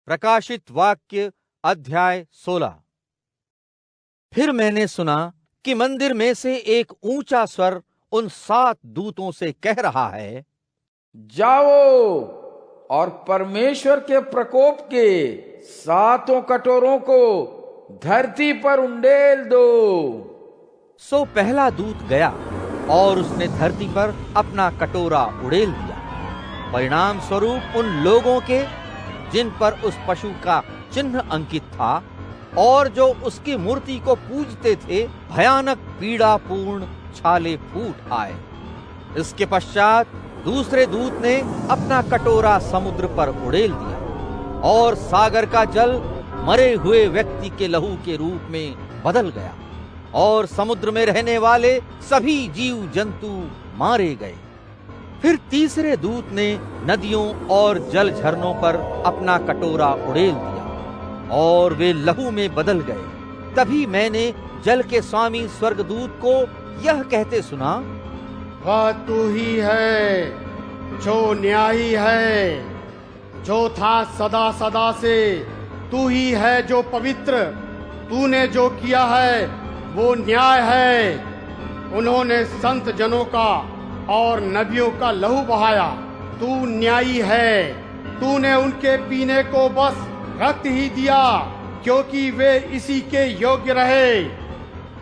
प्रकाशित वाक्य अध्याय 16। फिर मैंने सुना कि मंदिर में से एक ऊंचा स्वर उन 7 दूतों से कह रहा है, जाओ और परमेश्वर के प्रकोप के 7 कटोरों को धरती पर उंडेल दो। सो पहला दूत गया और उसने धरती पर अपना कटोरा उड़ेल दिया। परिणाम स्वरूप उन लोगों के जिन पर उस पशु का चिन्ह अंकित था और जो उसकी मूर्ति को पूजते थे, भयानक पीड़ापूर्ण छाले फूट आए। इसके पश्चात दूसरे दूत ने अपना कटोरा समुद्र पर उड़ेल दिया और सागर का जल मरे हुए व्यक्ति के लहू के रूप में बदल गया और समुद्र में रहने वाले सभी जीव जंतु मारे गए। फिर तीसरे दूत ने नदियों और जल झरनों पर अपना कटोरा उड़ेल दिया और वे लहू में बदल गए। तभी मैंने जल के स्वामी स्वर्गदूत को यह कहते सुना, वह तू ही है जो न्यायी है, जो था सदा सदा से, तू ही है जो पवित्र, तूने जो किया है वो न्याय है। उन्होंने संत जनों का और नबियों का लहू बहाया, तू न्यायी है। तूने उनके पीने को बस रक्त ही दिया क्योंकि वे इसी के योग्य रहे।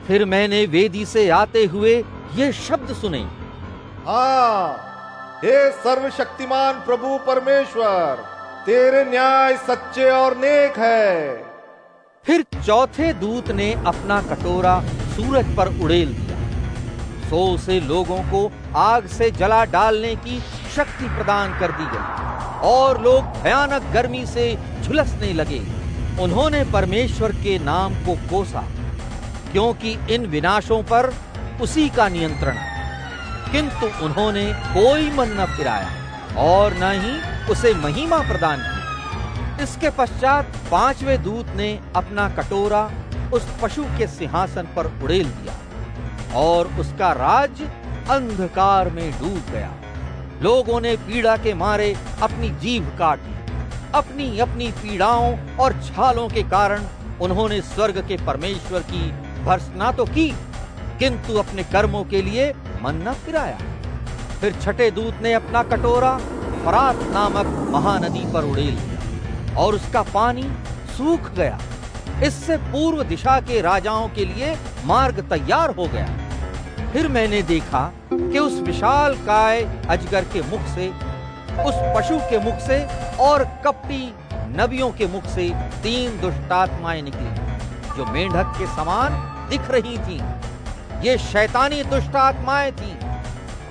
फिर मैंने वेदी से आते हुए ये शब्द सुने, हाँ, हे सर्वशक्तिमान प्रभु परमेश्वर, तेरे न्याय सच्चे और नेक है। फिर चौथे दूत ने अपना कटोरा सूरज पर उड़ेल दिया। सो उसे लोगों को आग से जला डालने की शक्ति प्रदान कर दी गई और लोग भयानक गर्मी से झुलसने लगे। उन्होंने परमेश्वर के नाम को कोसा क्योंकि इन विनाशों पर उसी का नियंत्रण है। किंतु उन्होंने कोई मन न फिराया और न ही उसे महिमा प्रदान की। इसके पश्चात 5वें दूत ने अपना कटोरा उस पशु के सिंहासन पर उड़ेल दिया और उसका राज्य अंधकार में डूब गया। लोगों ने पीड़ा के मारे अपनी जीभ काट ली। अपनी अपनी पीड़ाओं और छालों के कारण उन्होंने स्वर्ग के परमेश्वर की भर्त्सना तो की, किंतु अपने कर्मों के लिए मन न फिराया। फिर छठे दूत ने अपना कटोरा फरात नामक महानदी पर उड़ेल दिया और उसका पानी सूख गया। इससे पूर्व दिशा के राजाओं के लिए मार्ग तैयार हो गया। फिर मैंने देखा कि उस विशाल काय अजगर के मुख से, उस पशु के मुख से और कपटी नबियों के मुख से 3 दुष्टात्माएं निकली जो मेंढक के समान दिख रही थीं। ये शैतानी दुष्टात्माएं थीं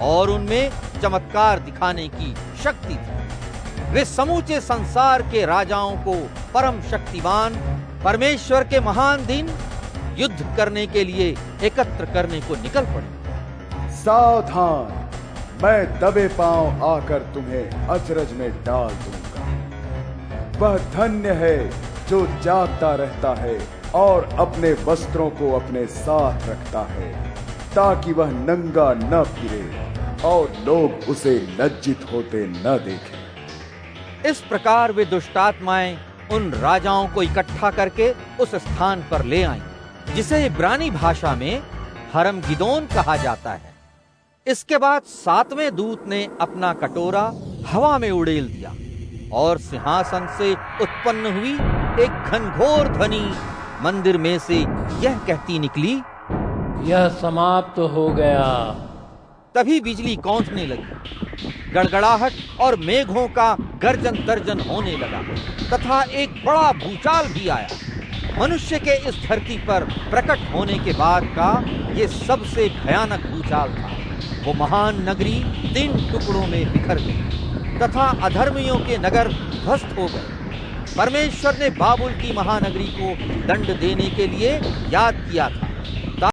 और उनमें चमत्कार दिखाने की शक्ति थी। वे समूचे संसार के राजाओं को परम शक्तिमान परमेश्वर के महान दिन युद्ध करने के लिए एकत्र करने को निकल पड़े। सावधान, मैं दबे पांव आकर तुम्हें अचरज में डाल दूंगा। वह धन्य है जो जागता रहता है और अपने वस्त्रों को अपने साथ रखता है ताकि वह नंगा न फिरे और लोग उसे लज्जित होते न देखें। इस प्रकार वे दुष्टात्माएं उन राजाओं को इकट्ठा करके उस स्थान पर ले आईं, जिसे इब्रानी भाषा में हरमगिदोन कहा जाता है। इसके बाद 7वें दूत ने अपना कटोरा हवा में उड़ेल दिया और सिंहासन से उत्पन्न हुई एक घनघोर ध्वनि मंदिर में से यह कहती निकली, यह समाप्त हो गया। तभी बिजली कौंधने लगी, गड़गड़ाहट और मेघों का गर्जन तर्जन होने लगा तथा एक बड़ा भूचाल भी आया। मनुष्य के इस धरती पर प्रकट होने के बाद का ये सबसे भयानक भूचाल था। वो महान नगरी 3 टुकड़ों में बिखर गई तथा अधर्मियों के नगर ध्वस्त हो गए। परमेश्वर ने बाबुल की महानगरी को दंड देने के लिए याद किया था